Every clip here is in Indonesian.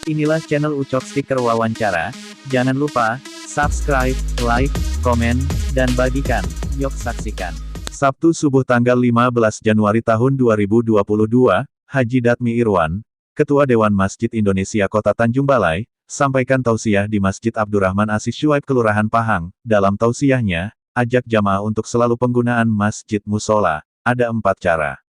Inilah channel Ucok Stiker Wawancara. Jangan lupa, subscribe, like, komen, dan bagikan. Yuk saksikan. Sabtu subuh tanggal 15 Januari tahun 2022, Haji Datmi Irwan, Ketua Dewan Masjid Indonesia Kota Tanjung Balai, sampaikan tausiah di Masjid Abdurrahman Asis Syuaib Kelurahan Pahang. Dalam tausiahnya, ajak jamaah untuk selalu penggunaan masjid musola. Ada 4 cara.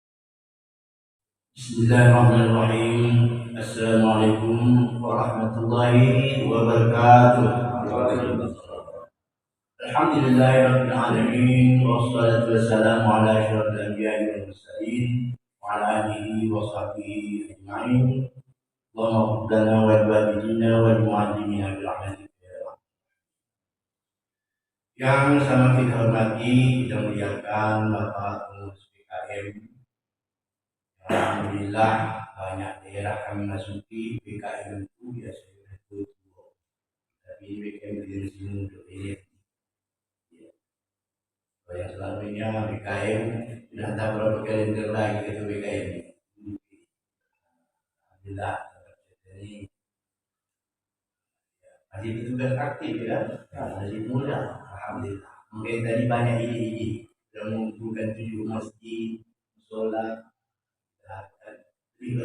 Bismillahirrahmanirrahim. Assalamualaikum warahmatullahi wabarakatuh. Alhamdulillahirabbil alamin wassalatu wassalamu ala asyrofil anbiya'i wal mursalin wa ala alihi wa sahbihi ajma'in. Allahumma qul lana wa walidina wal muallimina bi rahmatika ya Allah. Yang sama kita hormati, kita muliakan Bapak Pengurus PKM. Alhamdulillah banyak daerah kami masuki PKM itu biasanya itu, tapi PKM di sini untuk ini. Yang selamanya PKM sudah tak berapa kalender lagi itu PKM. Alhamdulillah ini masih petugas aktif ya, masih muda. Alhamdulillah. Mungkin tadi banyak ide-ide yang mengumpulkan 7 masjid, musola. Amin.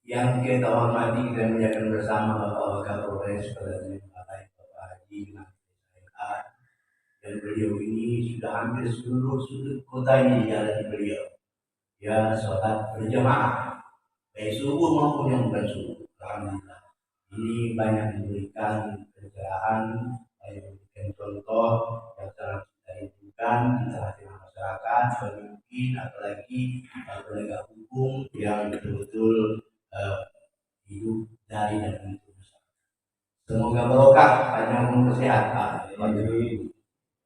Yang kita hormati, kita muliakan bersama Bapak Kapolres, Bapak Haji, dan beliau ini sudah hampir seluruh sudut kota ini dijalani beliau. Ya, sholat berjamaah, baik subuh maupun yang bukan subuh. Alhamdulillah. Ini banyak memberikan pencerahan, memberikan contoh yang sangat kita hidupkan di tengah-tengah masyarakat, pemimpin, apalagi penegak hukum yang betul-betul hidup dari dan untuk masyarakat. Semoga barokah, panjang umur sehat.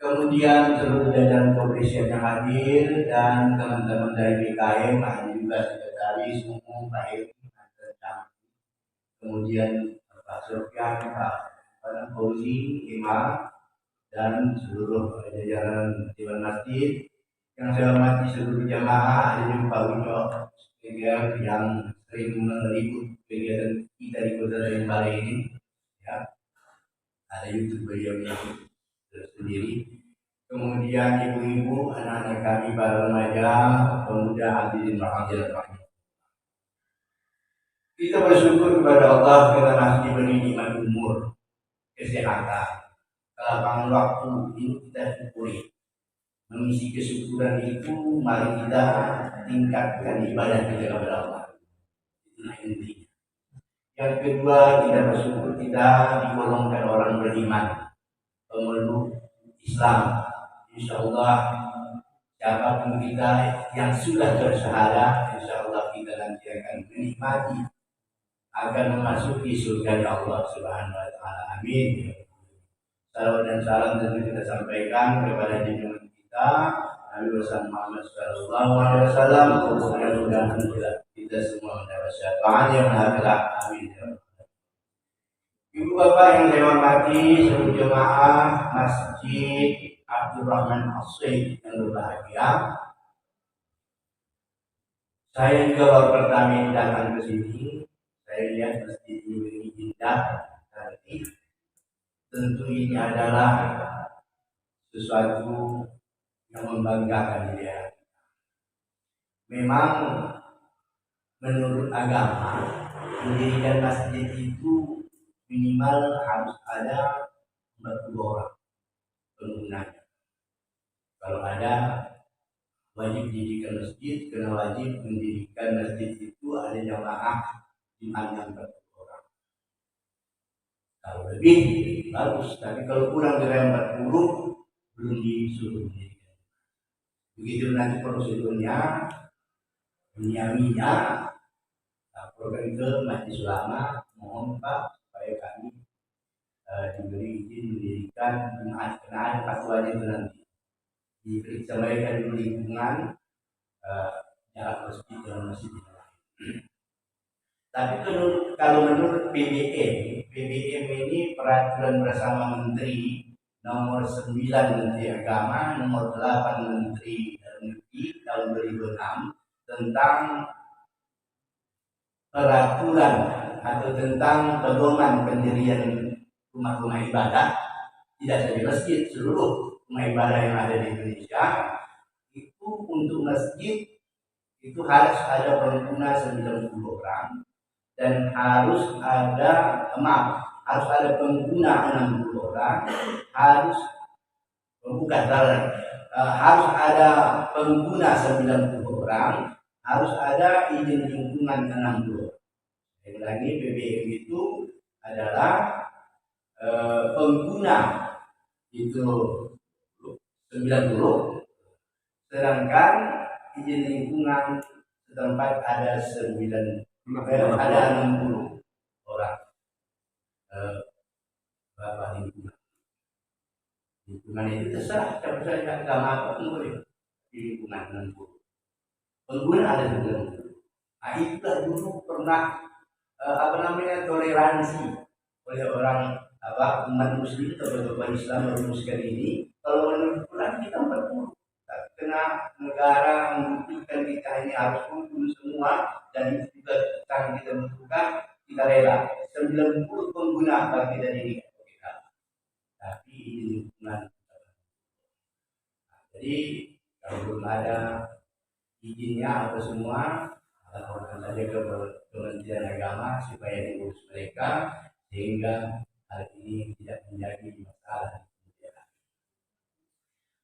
Kemudian seluruh jajaran kepolisian yang hadir dan teman-teman dari PKM, ada juga sekretaris umum Pak Edi, kemudian Pak Sofyan, Pak Fauzi, Imam, dan seluruh jajaran Dewan Masjid. Yang saya hormati seluruh jamaah, ada juga Pak Wino yang sering meliput kegiatan kita di Kota Tanjung Balai ini. Ya, ada YouTube beliau sendiri. Kemudian ibu-ibu, anak-anak kami, para remaja, pemuda, hadirin rahimahullah. Kita bersyukur kepada Allah karena masih diberi nikmat umur, kesehatan, kelapangan waktu. Ini kita syukuri. Mengisi kesyukuran itu, mari kita tingkatkan ibadah kita kepada Allah. Itulah intinya. Yang kedua, kita bersyukur kita digolongkan orang beriman, pemeluk Islam. Insya Allah siapapun kita yang sudah bersyahadat, insya Allah kita nanti akan menikmati, akan memasuki surga Allah Subhanahu Wa Taala. Amin. Salam dan salam tentu kita sampaikan kepada junjungan kita Nabi Muhammad Sallallahu Alaihi Wasallam. Mudah-mudahan kita semua mendapat syafaat yang mulia. Amin. Ibu bapak yang saya hormati, seluruh jemaah Masjid Abdurrahman Asis yang berbahagia. Saya juga baru pertama datang ke sini. Saya lihat masjid ini indah, cantik. Tentu ini adalah sesuatu yang membanggakan dia. Memang menurut agama, mendirikan masjid itu minimal harus ada 40 orang penggunanya. Kalau ada wajib didirikan masjid, karena wajib mendirikan masjid itu ada jamaah imam 40 orang. Kalau lebih bagus, tapi kalau kurang dari 40 belum disuruh mendirikan. Begitu nanti prosedurnya, menyaminya, laporkan ke majelis ulama, mohon Pak supaya kami diberi izin mendirikan jemaah, karena ada fatwanya itu nanti diperiksa mereka dulu lingkungan jarak masjid dan masjid yang lain. Tapi kalau menurut PBM ini peraturan bersama Menteri nomor 9 Menteri Agama, nomor 8 Menteri Dalam Negeri tahun 2006 tentang peraturan atau tentang pedoman pendirian rumah-rumah ibadah, tidak saja masjid, seluruh rumah ibadah yang ada di Indonesia itu untuk masjid itu harus ada pengguna 90 orang dan harus ada pengguna 60 orang, harus ada pengguna 90 orang, harus ada izin lingkungan 60. Sekali lagi, BBM itu adalah pengguna itu 90, sedangkan izin lingkungan setempat ada 60 orang. Berapa lingkungan? Lingkungan itu terserah, siapa saja agama apapun boleh di lingkungan 60. Pengguna ada 90. Nah, itulah dulu pernah toleransi oleh orang umat muslim atau tokoh Islam merumuskan ini. Kalau menurut Quran kita 40. Karena negara membutuhkan kita ini harus kumpul semua, dan itu juga sekarang kita butuhkan, kita rela 90 pengguna bagi dari kita. Tapi ini lingkungan. Jadi kalau belum ada izinnya apa semua, laporkan saja ke Kementerian Agama supaya diurus mereka, sehingga hal ini tidak menjadi masalah.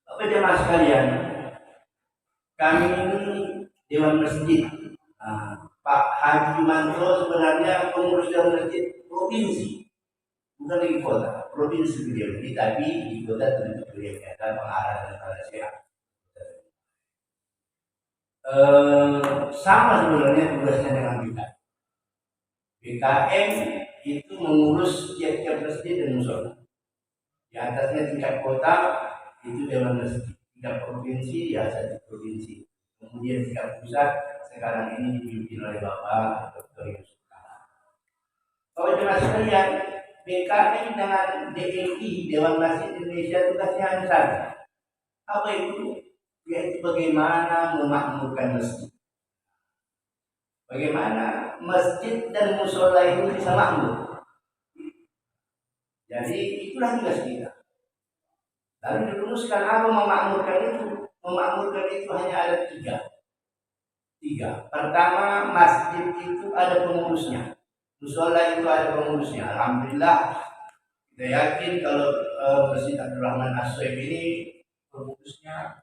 Bapak jemaah sekalian, kami ini Dewan Masjid. Pak Haji Manto sebenarnya pengurus Dewan Masjid provinsi, bukan di kota, provinsi beliau ini, tapi di kota tentu beliau ada pengarah dan penasihat. Sama sebenarnya tugasnya dengan BKM. BKM itu mengurus tiap-tiap masjid dan musola. Di atasnya tingkat kota itu Dewan Masjid, tingkat provinsi ya satu provinsi. Kemudian tingkat pusat sekarang ini dipimpin oleh Bapak Dr. Yusuf. Kalau jemaah sekalian, BKM dengan DMI, Dewan Masjid Indonesia, tugasnya hanya satu. Apa itu? Yaitu bagaimana memakmurkan masjid. Bagaimana masjid dan musola itu bisa makmur. Jadi itulah tugas kita. Lalu dirumuskan apa memakmurkan itu? Memakmurkan itu hanya ada tiga. Pertama, masjid itu ada pengurusnya, musola itu ada pengurusnya. Alhamdulillah, kita yakin kalau Masjid Abdurrahman As-Soeb ini pengurusnya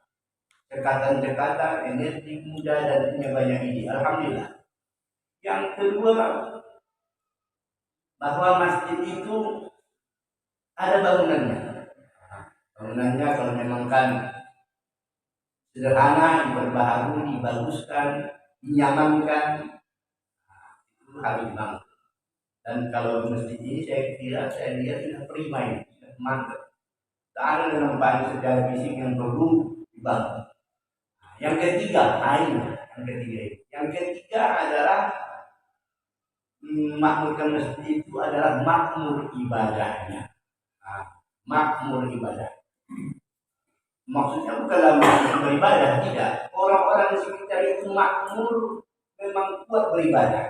cekatan-cekatan, energi, muda, dan punya banyak ide. Alhamdulillah. Yang kedua, bahwa masjid itu ada bangunannya. Bangunannya kalau memang kan sederhana, diperbaharui, dibaguskan, dinyamankan, itu harus dibangun. Dan kalau masjid ini saya lihat sudah prima ini, sudah mantap. Tak ada dengan banyak secara fisik yang perlu dibangun. Yang ketiga, Yang ketiga adalah makmurkan masjid itu adalah makmur ibadahnya. Makmur ibadah. Maksudnya bukanlah makmur beribadah, tidak. Orang-orang di sekitar itu makmur memang kuat beribadah.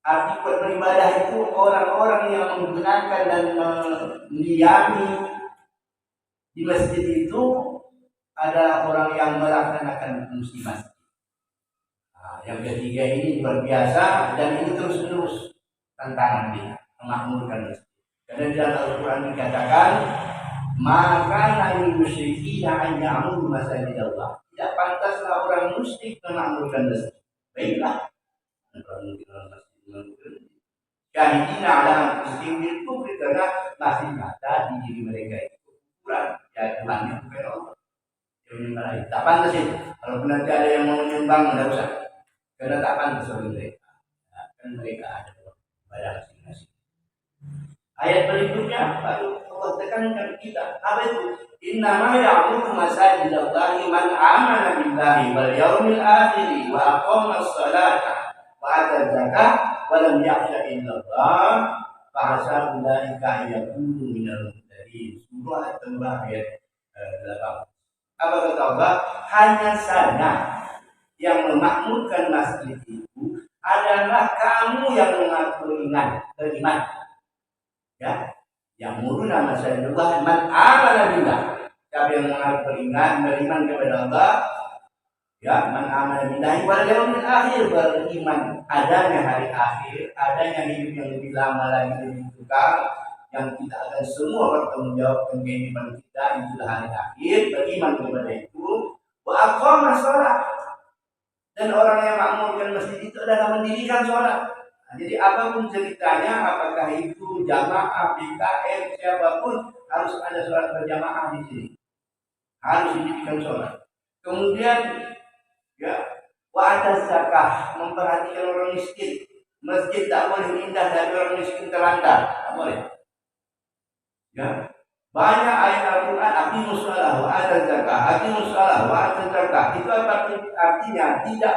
Arti kuat beribadah itu orang-orang yang menggunakan dan mendiami di masjid itu adalah orang yang melaksanakan fungsi masjid. Yang ketiga ini luar biasa, dan ini terus-menerus tantangan dia memakmurkan masjid. Karena di dalam Al-Quran dikatakan, maka nabi musyrikin an ya'muru masajid Allah. Tidak pantaslah orang musyrik memakmurkan masjid. Baiklah, syahidina ala anfusihim bil kufri, karena masih nyata di diri mereka itu kufuran, ya Tuhannya bukan Allah. Tak pantas itu. Kalau nanti ada yang mau menyumbang, tidak usah. Karena tak pantas oleh mereka. Kan mereka ada pada masing-masing. Ayat berikutnya baru Allah tekankan kita. Apa itu? Innama ya'muru masajidallahi man amana billahi wal yaumil akhir wa aqama as-salata wa ata zakah wa lam yakhsha illallah fa asa ulaika yakunu minal muhtadin. Surah At-Taubah ayat 8. Apa kata Allah? Hanya saja yang memakmurkan masjid itu adalah kamu yang mengaku beriman. Ya, yang muruna masyaallah man amana billah. Siapa yang mengaku beriman kepada Allah, ya, man amana billahi wal yaumil akhir, beriman adanya hari akhir, adanya hidup yang lebih lama lagi, lebih kekal, yang kita akan semua bertanggung jawab dengan kehidupan kita, itulah hari akhir, beriman kepada itu. Wa aqama shalah, dan orang yang makmurkan masjid itu adalah mendirikan sholat. Nah, jadi apapun ceritanya, apakah itu jamaah, PKM, siapapun, harus ada sholat berjamaah di sini. Harus didirikan sholat. Kemudian, ya, wa atas zakah, memperhatikan orang miskin. Masjid tak boleh pindah dari orang miskin terlantar, tak boleh. Ya, banyak ayat Al-Quran, aqimus shalah wa ataz zakah, aqimus shalah wa ataz zakah. Itu artinya tidak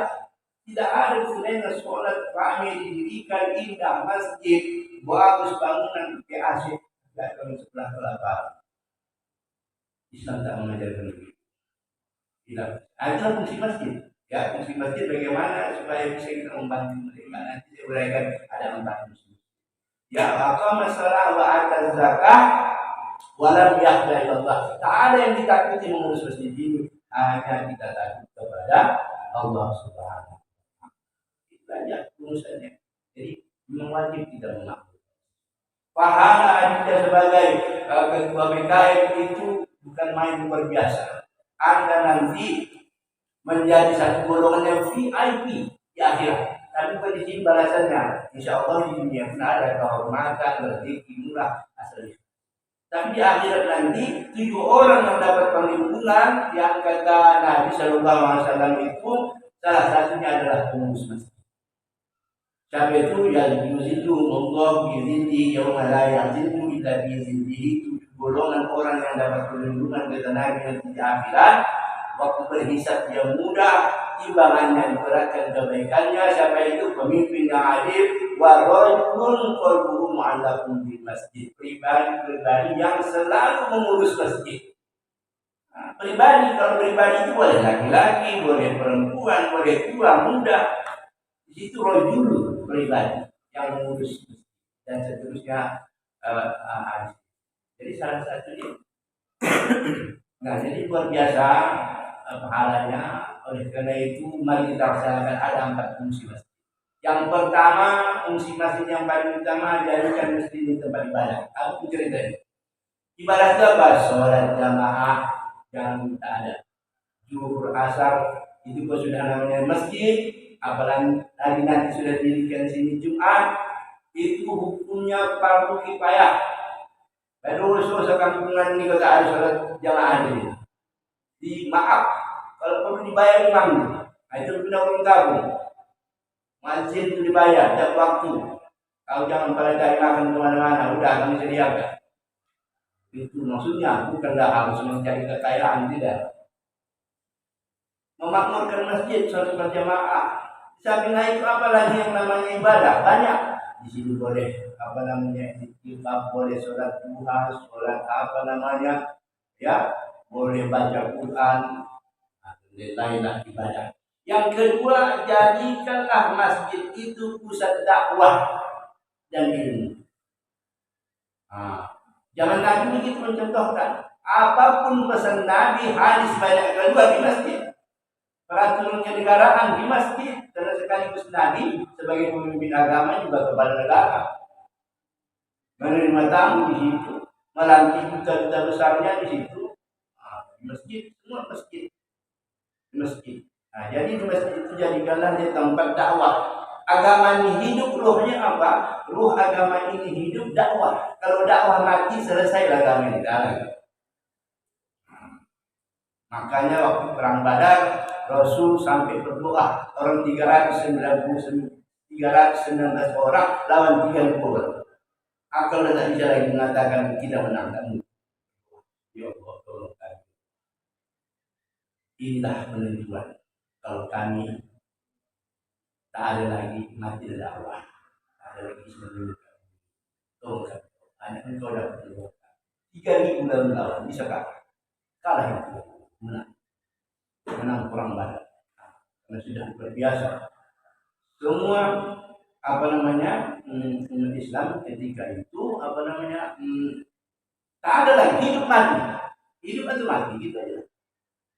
ada gunanya sholat ramai didirikan indah, masjid bagus, bangunan PAC tidak kalau sebelah kelaparan. Islam tak mengajarkan begitu. Tidak. Ada fungsi masjid. Ya, fungsi masjid bagaimana supaya bisa kita membantu mereka. Nanti saya uraikan ada membantu. Ya, aqama shalah wa ataz zakah walam yakhsha illallah. Tak ada yang ditakuti mengurus masjid ini, hanya kita takut kepada Allah Subhanahu. Banyak urusannya. Jadi memang wajib kita mengaku. Pahala kita sebagai ketua BKM itu bukan main luar biasa. Anda nanti menjadi satu golongan yang VIP di akhirat. Tapi bukan di sini balasannya. Insya Allah di dunia pun ada kehormatan, rezeki murah asal. Tapi di akhirat nanti 7 orang yang dapat perlindungan yang kata Nabi Sallallahu Alaihi Wasallam itu salah satunya adalah pengurus masjid. Siapa itu? Yang yuzillu Allah bizilli yauma la yazillu illa bizillihi. 7 golongan orang yang dapat perlindungan kata Nabi nanti di akhirat. Waktu berhisab dia mudah, timbangannya diberatkan kebaikannya. Siapa itu? Pemimpin yang adil. Wa rajulun qalbuhu mu'allaqun bil masjid. Pribadi yang selalu mengurus masjid. Nah, kalau pribadi itu boleh laki-laki, boleh perempuan, boleh tua, muda. Di situ rajulun, pribadi yang mengurus masjid dan seterusnya. Jadi salah satunya. Nah, jadi luar biasa pahalanya. Oleh karena itu mari kita laksanakan ada 4 fungsi masjid. Yang pertama, fungsi masjid yang paling utama, jadikan masjid ini tempat ibadah. Aku ceritain. Ibadah itu apa? Sholat jamaah yang tak ada. Zuhur, asar itu kok sudah namanya masjid. Apalagi nanti sudah didirikan sini Jumat, itu hukumnya fardu kifayah. Baru sekampungan ini kata ada sholat jamaah ini. Maaf, kalau perlu dibayar imam. Nah, itu benar orang kampung. Masjid itu dibayar tiap waktu. Kau jangan pada makan kemana-mana, udah kami sediakan. Itu maksudnya, bukanlah harus mencari kekayaan, tidak. Memakmurkan masjid sholat berjamaah. Samping itu apa lagi yang namanya ibadah? Banyak. Di sini boleh itikaf, boleh sholat duha, sholat ya, boleh baca Quran, lain-lain ibadah. Yang kedua, jadikanlah masjid itu pusat dakwah dan ilmu. Jangan Nabi begitu mencontohkan. Apapun pesan Nabi, hadis banyak kedua di masjid. Peraturan kenegaraan di masjid, karena sekaligus Nabi sebagai pemimpin agama juga kepala negara. Menerima tamu di situ, melantik duta-duta besarnya di situ. Di masjid, semua masjid. Di masjid. Nah, jadi di masjid itu jadikanlah dia tempat dakwah. Agama ini hidup, ruhnya apa? Ruh agama ini hidup dakwah. Kalau dakwah mati, selesai agama ini. Makanya waktu perang Badar, Rasul sampai berdoa orang 319 orang lawan 30 orang. Akal tak bisa lagi mengatakan tidak menang kamu. Ya Allah, tolong kami. Inilah penentuan. Kalau kami tak ada lagi mati dakwah, tak ada lagi sebelum kami. Tolong kami. Hanya engkau dapat mendoakan. 3.000 lawan bisa kalah itu. Menang perang Badar. Karena sudah luar biasa. semua umat Islam ketika itu tak ada lagi hidup atau mati gitu aja.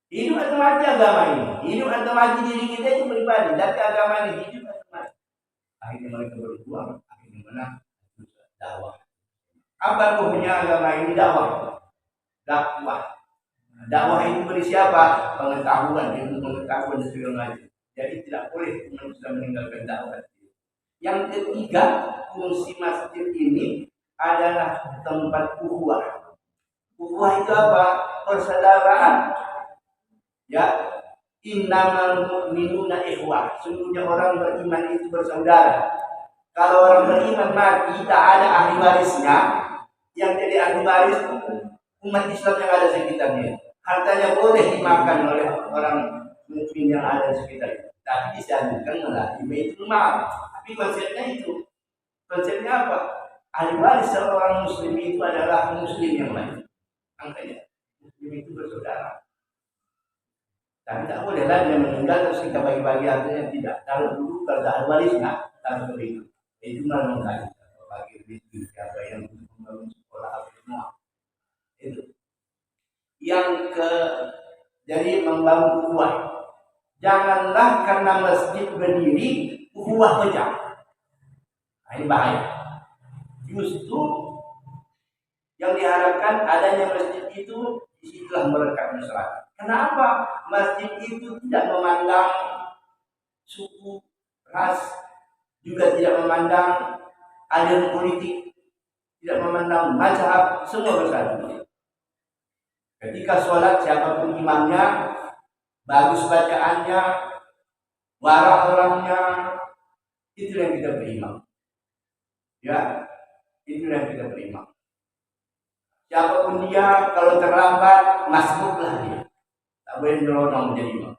Hidup atau mati agama ini, hidup atau mati diri kita itu pribadi, tapi agama ini hidup atau mati. Akhirnya mereka berjuang, akhirnya menang dakwah. Apa ruhnya agama ini? Dakwah. Dakwah itu berisi apa? Pengetahuan, ilmu pengetahuan dan segala macam. Jadi tidak boleh umat Islam meninggalkan dakwah. Yang ketiga, fungsi masjid ini adalah tempat ukhuwah. Ukhuwah itu apa? Persaudaraan. Ya, innamal mu'minuna ikhwah. Sungguhnya orang beriman itu bersaudara. Kalau orang beriman mati, tak ada ahli warisnya. Yang jadi ahli waris umat Islam yang ada sekitarnya. Hartanya boleh dimakan oleh orang mukmin yang ada di sekitarnya, tapi disalurkan melalui Baitul Mal. Tapi konsepnya itu, konsepnya apa? Ahli waris seorang muslim itu adalah muslim yang lain. Angkanya muslim itu bersaudara. Tapi tak boleh lah dia meninggal terus kita bagi-bagi hartanya, tidak. Kalau dulu kalau ahli warisnya harus begitu. Itu malah mengkaji bagi rezeki siapa yang membangun sekolah apa semua. Itu yang jadi membangun ukhuwah. Janganlah karena masjid berdiri ukhuwah pecah. Nah, ini bahaya. Justru yang diharapkan adanya masjid itu disitulah merekat masyarakat. Kenapa? Masjid itu tidak memandang suku, ras, juga tidak memandang aliran politik, tidak memandang mazhab, semua bersatu. Ketika sholat siapapun imamnya, bagus bacaannya, warak orangnya, itu yang kita beriman. Ya, itu yang kita beriman. Siapapun dia, kalau terlambat, masbuklah dia. Tak boleh nyelonong menjadi imam.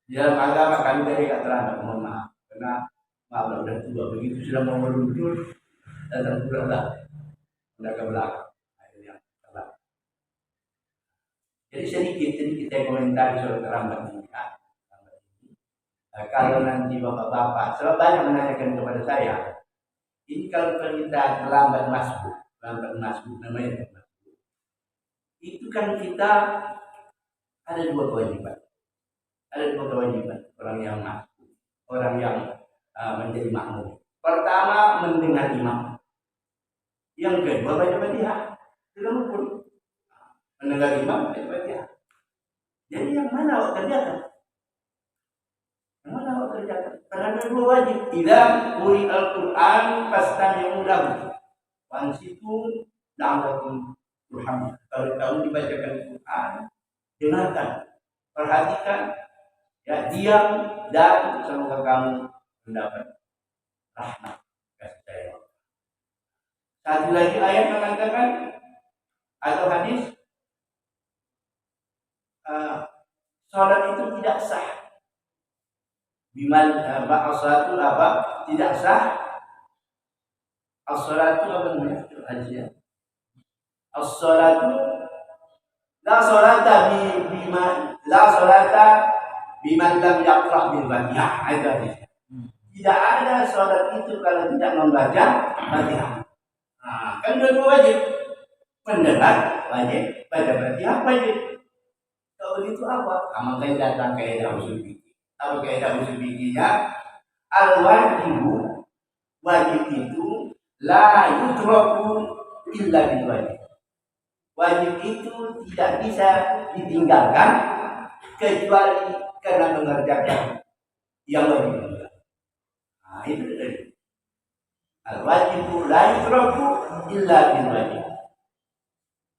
Di dalam agama kami tadi tak terlambat, mohon maaf. Karena maaf sudah tua, begitu sudah mau meluncur, datang pula lah. Sudah ke belakang. Akhirnya terlambat. Jadi sedikit saya komentari soal terlambat ini. Kalau nanti bapak-bapak, sebab banyak menanyakan kepada saya, ini kalau kita terlambat masbuk namanya masbuk. Itu kan kita ada dua kewajiban. Orang yang masbuk, orang yang menjadi makmum. Pertama, mendengar imam. Yang kedua, baca Fatihah. Sudah rukun. Mendengar imam, baca Fatihah. Jadi yang mana awak kerjakan? Karena ada dua wajib. Idza quri'al Qur'an fastami'u lahu wa ansitu la'allakum turhamun. Kalau kamu dibacakan Quran, dengarkan, perhatikan, ya, diam, dan semoga kamu mendapat rahmat kasih sayang. Satu lagi ayat mengatakan atau hadis, salat itu tidak sah. Biman as-salatu apa? Tidak sah. As-salatu apa namanya? Hajinya. As-salatu la salata biman lam yaqra bil Fatihah. Itu hadis. Tidak ada salat itu kalau tidak membaca Fatihah. Nah, kan dua wajib. Mendengar wajib, baca Fatihah wajib. Kalau begitu apa? Makanya datang kaidah usul fikih. Apa kaidah usul fikihnya? Al-wajibu, wajib itu la yutraku illa bil wajib. Wajib itu tidak bisa ditinggalkan kecuali karena mengerjakan yang wajib. Nah, itu tadi. Al-wajibu la yutraku illa bil wajib.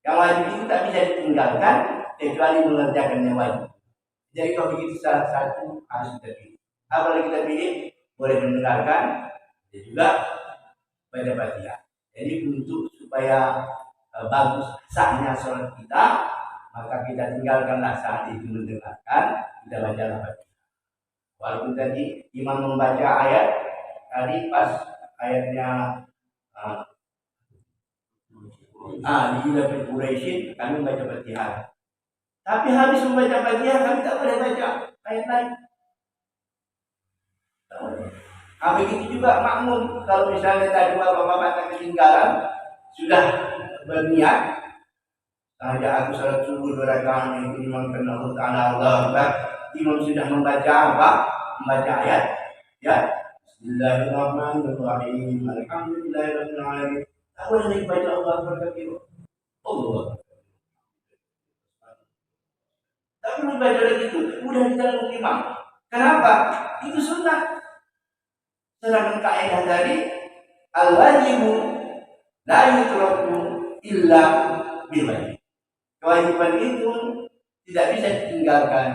Yang wajib itu tak bisa ditinggalkan kecuali mengerjakan yang wajib. Jadi kalau begitu salah satu harus kita pilih. Apa yang kita pilih? Boleh mendengarkan dan juga baca Fatihah. Jadi untuk supaya bagus sahnya sholat kita, maka kita tinggalkanlah saat itu mendengarkan, kita bacalah Fatihah. Walaupun tadi imam membaca ayat, tadi pas ayatnya di Ilafil Quraisyin, kami baca Fatihah. Tapi habis membaca Fatihah, kami tak boleh baca ayat lain. Begitu juga makmum, kalau misalnya tadi bapak-bapak tak ketinggalan, sudah berniat, saja aku salat subuh 2 rakaat itu imam kena Allah Akbar, imam sudah membaca apa? Membaca ayat, ya. Bismillahirrahmanirrahim. Alhamdulillahirrahmanirrahim. Tak boleh lagi baca Allah Akbar kabir. Allah. Tak boleh baca lagi itu. Udah ditanggung imam. Kenapa? Itu sunnah. Sedangkan kaidah tadi al-wajibu la yutraku illa bil wajib. Kewajiban itu tidak bisa ditinggalkan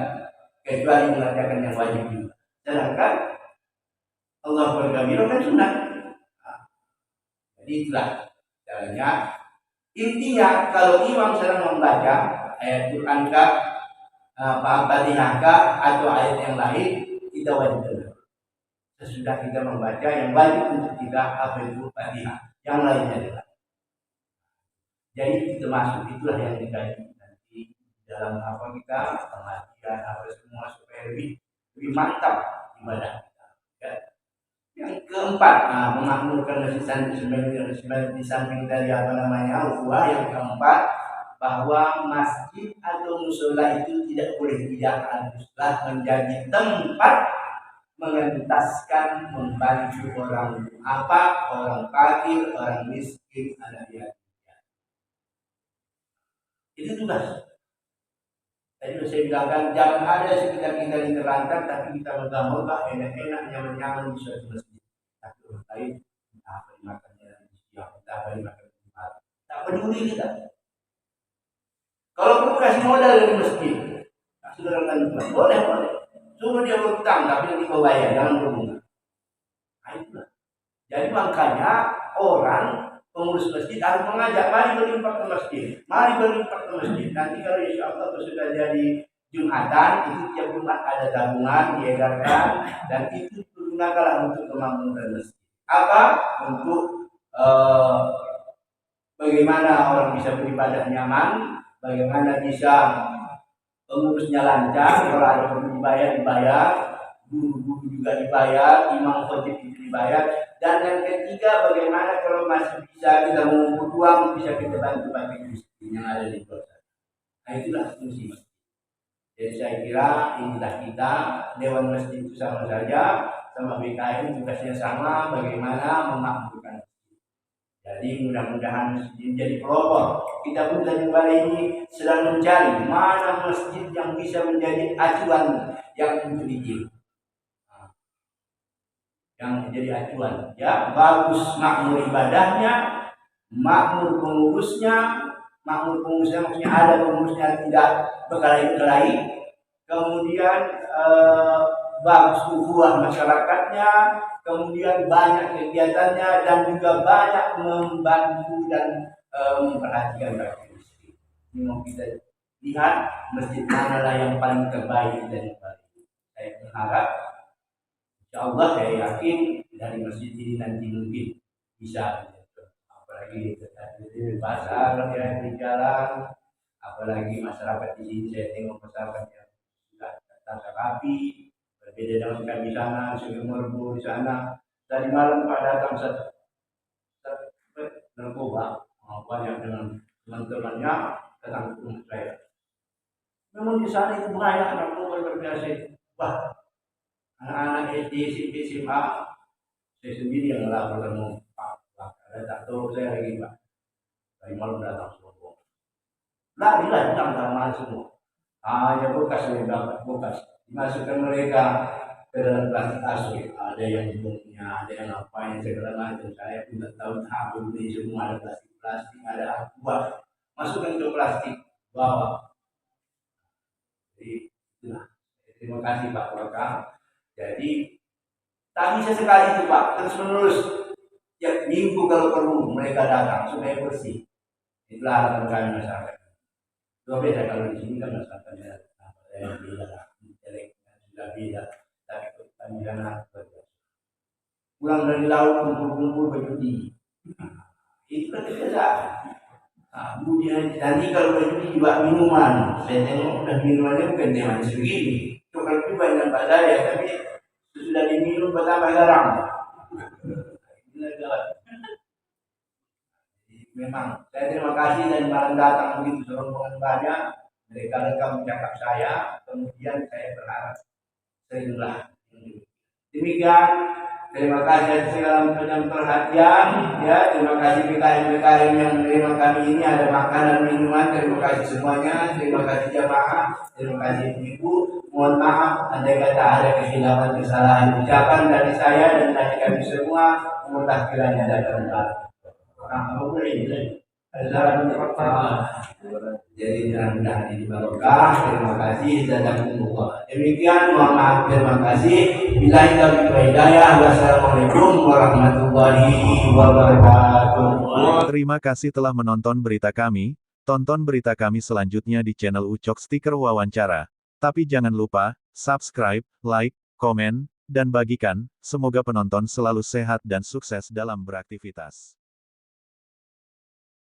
kecuali mengerjakan yang wajib juga. Sedangkan Allah bergabiro kan sunnah. Jadi itulah caranya. Intinya kalau imam sedang membaca ayat Quran kah, Fatihah kah, atau ayat yang lain, kita wajib dengar. Sesudah kita membaca yang wajib untuk kita apa itu Fatihah, yang lainnya adalah. Jadi kita masuk itulah yang dikaji nanti dalam apa kita pengajian apa semua supaya lebih mantap ibadah kita. Ya. Yang keempat, memakmurkan sebenarnya di samping dari apa namanya ukhuwah, yang keempat bahwa masjid atau musola itu tidak boleh tidak haruslah menjadi tempat mengentaskan membantu orang fakir, orang miskin, anak yatim. Itu tugas. Tadi saya bilangkan jangan ada sekitar kita yang terlantar, tapi kita megah-megah, enak-enak, nyaman-nyaman di suatu masjid. Tapi orang lain entah apa dimakannya di siang, entah apa dimakan di malam. Tak peduli kita. Kalau perlu kasih modal dari masjid, saudara kan boleh. Suruh dia berutang, tapi nanti kau bayar, jangan berbunga. Nah itulah. Jadi makanya orang pengurus masjid harus mengajak, mari berinfak ke masjid, Nanti kalau insya Allah sudah jadi Jumatan, itu tiap Jumat ada tabungan diedarkan, dan itu digunakanlah untuk kemakmuran masjid. Apa? Untuk bagaimana orang bisa beribadah nyaman, bagaimana bisa pengurusnya lancar, kalau ada perlu dibayar, guru juga dibayar, imam khotib itu dibayar, dan yang ketiga bagaimana kalau masih bisa kita mengumpul uang, bisa kita bantu miskin yang ada di kota. Nah itulah fungsi masjid. Jadi saya kira inilah kita, Dewan Masjid itu sama saja, sama BKM tugasnya sama, bagaimana memakmurkan. Jadi mudah-mudahan masjid jadi pelopor. Kita pun dari balai ini sedang mencari mana masjid yang bisa menjadi acuan yang untuk dikirim. Yang menjadi acuan, ya bagus makmur ibadahnya, makmur pengurusnya maksudnya ada pengurusnya tidak berkelahi-kelahi, kemudian bagus ukhuwah masyarakatnya, kemudian banyak kegiatannya, dan juga banyak membantu dan memperhatikan rakyat miskin. Ini mau kita lihat masjid manalah yang paling terbaik dari Bali. Saya berharap, insya Allah saya yakin dari masjid ini nanti mungkin bisa, apalagi di pasar, ya, di jalan, apalagi masyarakat di sini saya tengok masyarakat yang sudah tata rapi. Berbeda dengan kami di sana, Sungai Merbu di sana. Tadi malam Pak datang satu narkoba, banyak dengan teman-temannya datang ke rumah saya. Memang di sana itu banyak narkoba luar biasa itu. Wah, anak-anak SD, SMP, SMA, saya sendiri yang melapor ketemu Pak. Ada tak tahu saya lagi Pak. Tadi malam datang semua. Lari-lari datang semua. Hanya bekas yang dapat bekas. Dimasukkan mereka ke dalam plastik asli, ada yang bunganya, ada yang apa yang segala macam. Saya pun tak tahu ini semua, ada plastik, ada aqua, masukkan ke plastik, bawa. Jadi itulah. Terima kasih Pak Wakil. Jadi tak bisa sekali itu Pak, terus menerus. Ya minggu kalau perlu mereka datang supaya bersih. Itulah harapan kami masyarakat. Dua beda kalau di sini kan masyarakatnya yang beda. Sudah beda, tapi kami sana pulang dari laut kumpul-kumpul berjudi, itu kan kebiasaan. Kemudian nanti kalau berjudi juga minuman, saya tengok udah minumannya bukan minuman segini, coklat juga yang banyak, tapi sudah diminum bertambah garam. Memang saya terima kasih dan malam datang begitu rombongan banyak, mereka rekam cakap saya, kemudian saya berharap seringlah. Demikian, terima kasih atas segala macam perhatian, ya, terima kasih PKM-PKM yang menerima kami ini, ada makanan minuman, terima kasih semuanya, terima kasih jamaah, terima kasih ibu. Mohon maaf andai kata ada kesilapan kesalahan ucapan dari saya dan dari kami semua, semoga kiranya dapat jadi mudah-mudahan ini barokah. Terima kasih dan demikian, mohon maaf, terima kasih. Bila hidayah, wassalamualaikum warahmatullahi wabarakatuh. Terima kasih telah menonton berita kami. Tonton berita kami selanjutnya di channel Ucok Stiker Wawancara. Tapi jangan lupa, subscribe, like, komen, dan bagikan. Semoga penonton selalu sehat dan sukses dalam beraktivitas.